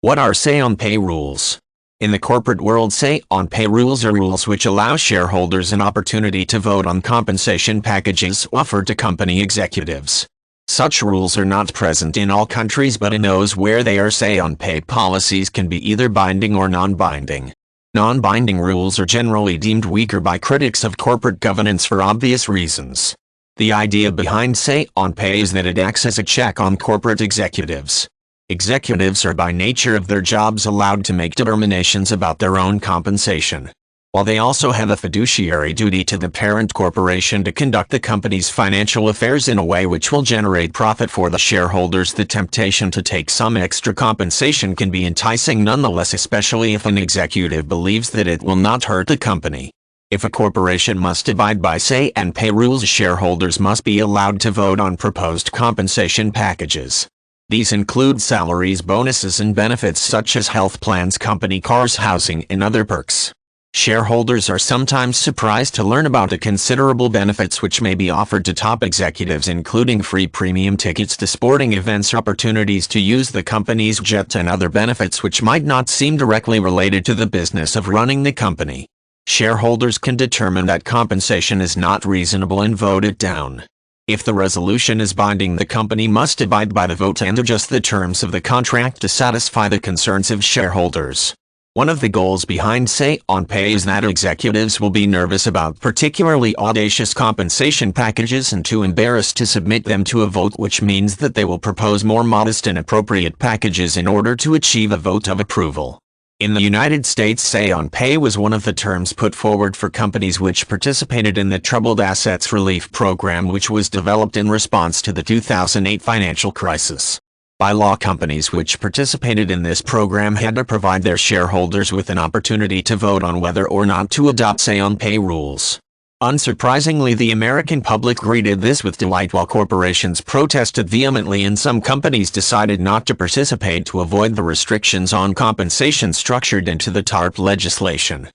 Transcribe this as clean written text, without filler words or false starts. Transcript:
What are say-on-pay rules? In the corporate world, say-on-pay rules are rules which allow shareholders an opportunity to vote on compensation packages offered to company executives. Such rules are not present in all countries, but in those where they are, say-on-pay policies can be either binding or non-binding. Non-binding rules are generally deemed weaker by critics of corporate governance for obvious reasons. The idea behind say-on-pay is that it acts as a check on corporate executives. Executives are by nature of their jobs allowed to make determinations about their own compensation, while they also have a fiduciary duty to the parent corporation to conduct the company's financial affairs in a way which will generate profit for the shareholders. The temptation to take some extra compensation can be enticing nonetheless, especially if an executive believes that it will not hurt the company. If a corporation must abide by say-on-pay rules, shareholders must be allowed to vote on proposed compensation packages. These include salaries, bonuses, and benefits such as health plans, company cars, housing, and other perks. Shareholders are sometimes surprised to learn about the considerable benefits which may be offered to top executives, including free premium tickets to sporting events, opportunities to use the company's jet, and other benefits which might not seem directly related to the business of running the company. Shareholders can determine that compensation is not reasonable and vote it down. If the resolution is binding, the company must abide by the vote and adjust the terms of the contract to satisfy the concerns of shareholders. One of the goals behind say-on-pay is that executives will be nervous about particularly audacious compensation packages and too embarrassed to submit them to a vote, which means that they will propose more modest and appropriate packages in order to achieve a vote of approval. In the United States, say-on-pay was one of the terms put forward for companies which participated in the Troubled Assets Relief Program, which was developed in response to the 2008 financial crisis. By law, companies which participated in this program had to provide their shareholders with an opportunity to vote on whether or not to adopt say-on-pay rules. Unsurprisingly, the American public greeted this with delight, while corporations protested vehemently and some companies decided not to participate to avoid the restrictions on compensation structured into the TARP legislation.